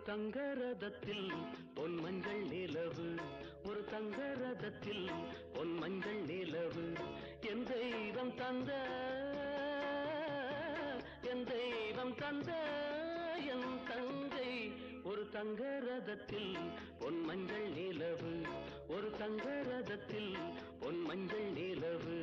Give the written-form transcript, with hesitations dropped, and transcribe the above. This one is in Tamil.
தங்க ரதத்தில் பொன் மஞ்சள் நிலவு, ஒரு தங்க ரதத்தில் பொன் மஞ்சள் நிலவு. என் தெய்வம் தந்த, என் தெய்வம் தந்த என் தங்கை. ஒரு தங்க ரதத்தில் பொன் மஞ்சள் நிலவு, ஒரு தங்க ரதத்தில் பொன் மஞ்சள் நிலவு.